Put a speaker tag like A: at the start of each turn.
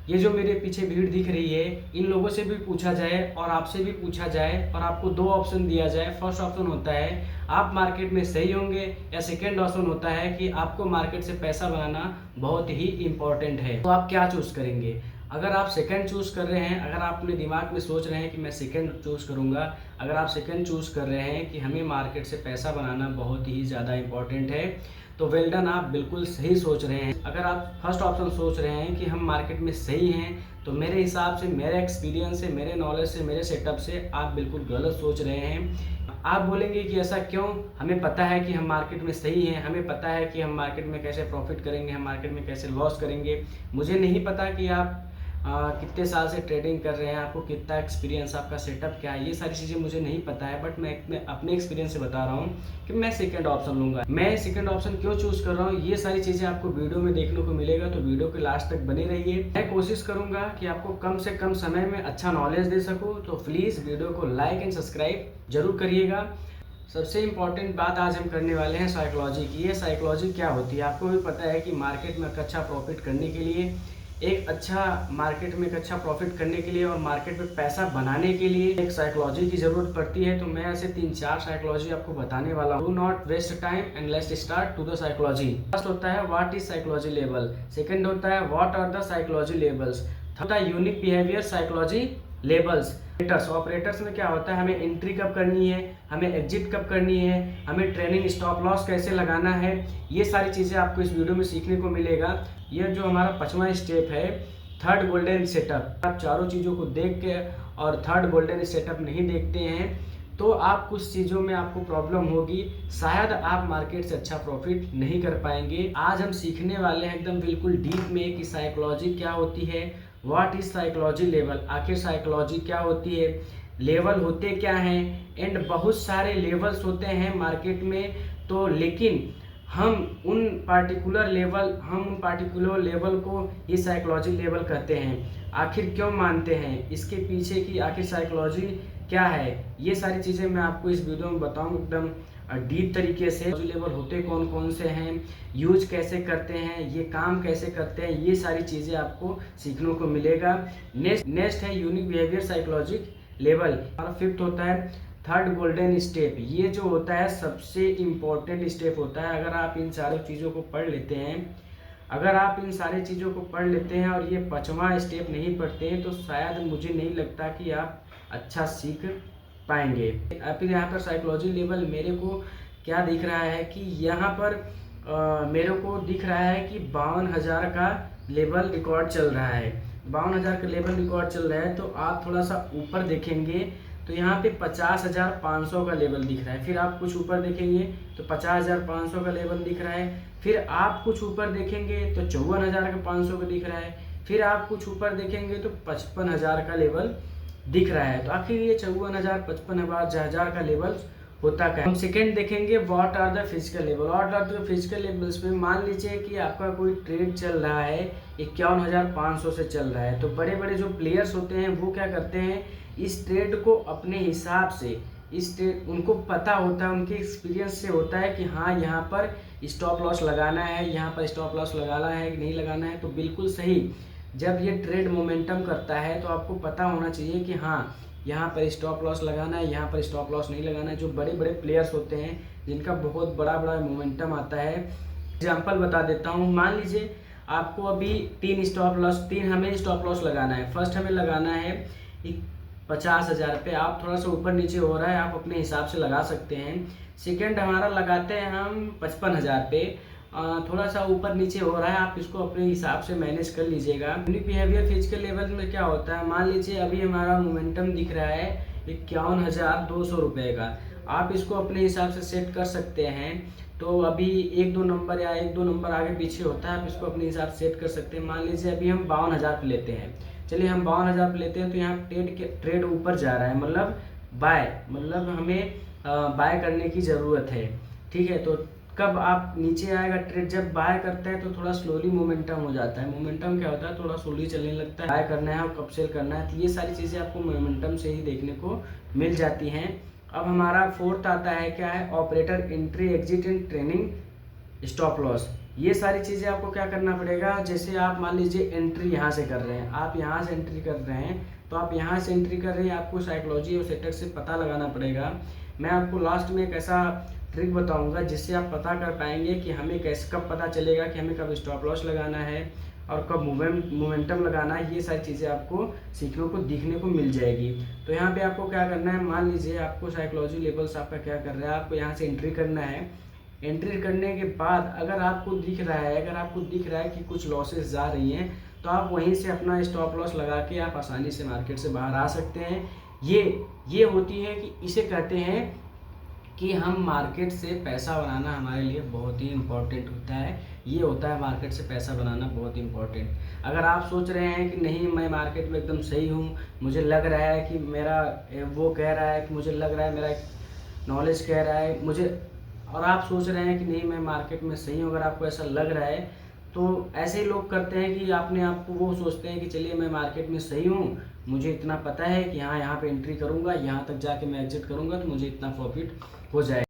A: ये जो मेरे पीछे भीड़ दिख रही है, इन लोगों से भी पूछा जाए और आपसे भी पूछा जाए और आपको दो ऑप्शन दिया जाए। फर्स्ट ऑप्शन होता है आप मार्केट में सही होंगे, या सेकेंड ऑप्शन होता है कि आपको मार्केट से पैसा बनाना बहुत ही इंपॉर्टेंट है। तो आप क्या चूज़ करेंगे? अगर आप सेकंड चूज़ कर रहे हैं, अगर आप अपने दिमाग में सोच रहे हैं कि मैं सेकंड चूज़ करूंगा, अगर आप सेकंड चूज़ कर रहे हैं कि हमें मार्केट से पैसा बनाना बहुत ही ज़्यादा इंपॉर्टेंट है, तो वेल डन, आप बिल्कुल सही सोच रहे हैं। अगर आप फर्स्ट ऑप्शन सोच रहे हैं कि हम मार्केट में सही हैं, तो मेरे हिसाब से, मेरे एक्सपीरियंस से, मेरे नॉलेज से, मेरे सेटअप से आप बिल्कुल गलत सोच रहे हैं। आप बोलेंगे कि ऐसा क्यों? हमें पता है कि हम मार्केट में सही हैं, हमें पता है कि हम मार्केट में कैसे प्रॉफिट करेंगे, हम मार्केट में कैसे लॉस करेंगे। मुझे नहीं पता कि आप कितने साल से ट्रेडिंग कर रहे हैं, आपको कितना एक्सपीरियंस, आपका सेटअप क्या है, ये सारी चीज़ें मुझे नहीं पता है। बट मैं अपने एक्सपीरियंस से बता रहा हूँ कि मैं सेकंड ऑप्शन लूँगा। मैं सेकंड ऑप्शन क्यों चूज़ कर रहा हूँ, ये सारी चीज़ें आपको वीडियो में देखने को मिलेगा, तो वीडियो के लास्ट तक बने रहिए। मैं कोशिश करूँगा कि आपको कम से कम समय में अच्छा नॉलेज दे सकूँ, तो प्लीज़ वीडियो को लाइक एंड सब्सक्राइब जरूर करिएगा। सबसे इम्पॉर्टेंट बात आज हम करने वाले हैं साइकोलॉजी की। ये साइकोलॉजी क्या होती है? आपको भी पता है कि मार्केट में अच्छा प्रॉफिट करने के लिए, एक अच्छा मार्केट में एक अच्छा प्रॉफिट करने के लिए और मार्केट में पैसा बनाने के लिए एक साइकोलॉजी की ज़रूरत पड़ती है। तो मैं ऐसे 3-4 साइकोलॉजी आपको बताने वाला हूँ। Do not waste time and let's start to the psychology. First होता है what is psychology level, second होता है what are the psychology levels, third होता है unique behaviour psychology levels. Operators में क्या होता है, हमें एंट्री कब करनी है, हमें एग्जिट कब करनी है, हमें ट्रेनिंग स्टॉप लॉस कैसे लगाना है, ये सारी चीज़ें आपको इस वीडियो में सीखने को मिलेगा। यह जो हमारा 5वां स्टेप है, थर्ड गोल्डन सेटअप। आप चारों चीज़ों को देख के और थर्ड गोल्डन सेटअप नहीं देखते हैं, तो आप कुछ चीज़ों में आपको प्रॉब्लम होगी, शायद आप मार्केट से अच्छा प्रॉफिट नहीं कर पाएंगे। आज हम सीखने वाले हैं एकदम बिल्कुल डीप में कि साइकोलॉजी क्या होती है, व्हाट इज साइकोलॉजी लेवल, आखिर साइकोलॉजी क्या होती है, लेवल होते क्या हैं, एंड बहुत सारे लेवल्स होते हैं मार्केट में। तो लेकिन हम उन पार्टिकुलर लेवल को ही साइकोलॉजी लेवल कहते हैं। आखिर क्यों मानते हैं, इसके पीछे की आखिर साइकोलॉजी क्या है, ये सारी चीज़ें मैं आपको इस वीडियो में बताऊँ एकदम डीप तरीके से। लेवल होते कौन कौन से हैं, यूज कैसे करते हैं, ये काम कैसे करते हैं, ये सारी चीज़ें आपको सीखने को मिलेगा। नेक्स्ट है यूनिक बिहेवियर साइकोलॉजी लेवल। और फिफ्थ होता है थर्ड गोल्डन स्टेप। ये जो होता है सबसे इम्पोर्टेंट स्टेप होता है। अगर आप इन सारी चीज़ों को पढ़ लेते हैं, अगर आप इन सारी चीज़ों को पढ़ लेते हैं और ये 5वां स्टेप नहीं पढ़ते हैं, तो शायद मुझे नहीं लगता कि आप अच्छा सीख पाएंगे। फिर यहाँ पर साइकोलॉजी लेवल मेरे को क्या दिख रहा है कि यहाँ पर मेरे को दिख रहा है कि 52,000 का लेवल रिकॉर्ड चल रहा है। 52,000 का लेवल रिकॉर्ड चल रहा है। तो आप थोड़ा सा ऊपर देखेंगे तो यहाँ पे 50,500 का लेवल दिख रहा है। फिर आप कुछ ऊपर देखेंगे तो 50,500 का लेवल दिख रहा है। फिर आप कुछ ऊपर देखेंगे तो 54,500 का दिख रहा है। फिर आप कुछ ऊपर देखेंगे तो 55,000 का लेवल दिख रहा है। तो आखिर ये 54,000 55,000 का लेवल होता क्या है? हम सेकेंड देखेंगे what are the physical level. What are the physical levels में मान लीजिए कि आपका कोई ट्रेड चल रहा है 51,500 से चल रहा है, तो बड़े बड़े जो प्लेयर्स होते हैं वो क्या करते हैं, इस ट्रेड को अपने हिसाब से, इस ट्रेड उनको पता होता है, उनके एक्सपीरियंस से होता है कि हाँ यहाँ पर स्टॉप लॉस लगाना है, यहाँ पर स्टॉप लॉस लगाना है कि नहीं लगाना है। तो बिल्कुल सही, जब ये ट्रेड मोमेंटम करता है तो आपको पता होना चाहिए कि हाँ यहाँ पर स्टॉप लॉस लगाना है, यहाँ पर स्टॉप लॉस नहीं लगाना है। जो बड़े बड़े प्लेयर्स होते हैं जिनका बहुत बड़ा बड़ा मोमेंटम आता है, एग्जाम्पल बता देता हूँ। मान लीजिए आपको अभी तीन हमें स्टॉप लॉस लगाना है। फर्स्ट हमें लगाना है 50,000 पे। आप थोड़ा सा ऊपर नीचे हो रहा है, आप अपने हिसाब से लगा सकते हैं। सेकंड हमारा लगाते हैं हम 55,000 पे, थोड़ा सा ऊपर नीचे हो रहा है, आप इसको अपने हिसाब से मैनेज कर लीजिएगा। यूनिक बिहेवियर फिजिकल लेवल में क्या होता है, मान लीजिए अभी हमारा मोमेंटम दिख रहा है 51,200 रुपये का। आप इसको अपने हिसाब से सेट कर सकते हैं। तो अभी 1-2 नंबर या 1-2 नंबर आगे पीछे होता है, आप इसको अपने हिसाब से सेट कर सकते हैं। मान लीजिए अभी हम 52,000 पे लेते हैं, चलिए हम 52,000 पे लेते हैं। तो यहाँ ट्रेड ऊपर जा रहा है, मतलब बाय, मतलब हमें बाय करने की ज़रूरत है। ठीक है, तो कब आप नीचे आएगा ट्रेड, जब बाय करता है तो थोड़ा स्लोली मोमेंटम हो जाता है। मोमेंटम क्या होता है, थोड़ा स्लोली चलने लगता है। बाय करना है और कब सेल करना है, तो ये सारी चीज़ें आपको मोमेंटम से ही देखने को मिल जाती हैं। अब हमारा फोर्थ आता है क्या है, operator entry exit and training stop loss. ये सारी चीज़ें आपको क्या करना पड़ेगा, जैसे आप मान लीजिए एंट्री यहाँ से कर रहे हैं, आप यहाँ से एंट्री कर रहे हैं, तो आप यहाँ से एंट्री कर रहे हैं, आपको साइकोलॉजी और सेटअप से पता लगाना पड़ेगा। मैं आपको लास्ट में एक ऐसा ट्रिक बताऊंगा जिससे आप पता कर पाएंगे कि हमें कैसे, कब पता चलेगा कि हमें कब स्टॉप लॉस लगाना है और कब मोमेंटम लगाना है। ये सारी चीज़ें आपको सीखने को दिखने को मिल जाएगी। तो यहाँ पे आपको क्या करना है, मान लीजिए आपको साइकोलॉजी लेवल्स आपका क्या कर रहा है, आपको यहाँ से एंट्री करना है। एंट्री करने के बाद अगर आपको दिख रहा है, कि कुछ लॉसेस जा रही हैं, तो आप वहीं से अपना स्टॉप लॉस लगा के आप आसानी से मार्केट से बाहर आ सकते हैं। ये होती है कि इसे कहते हैं कि हम मार्केट से पैसा बनाना हमारे लिए बहुत ही इम्पोर्टेंट होता है। ये होता है मार्केट से पैसा बनाना बहुत ही इम्पोर्टेंट। अगर आप सोच रहे हैं कि नहीं मैं मार्केट में एकदम सही हूँ, मुझे लग रहा है कि मेरा वो कह रहा है कि मुझे लग रहा है, मेरा नॉलेज कह रहा है मुझे, और आप सोच रहे हैं कि नहीं मैं मार्केट में सही हूँ, अगर आपको ऐसा लग रहा है तो ऐसे ही लोग करते हैं कि अपने आप को वो सोचते हैं कि चलिए मैं मार्केट में सही हूँ, मुझे इतना पता है कि हाँ यहाँ पे एंट्री करूँगा, यहाँ तक जाके मैं एग्जिट करूँगा तो मुझे इतना प्रॉफिट हो जाएगा।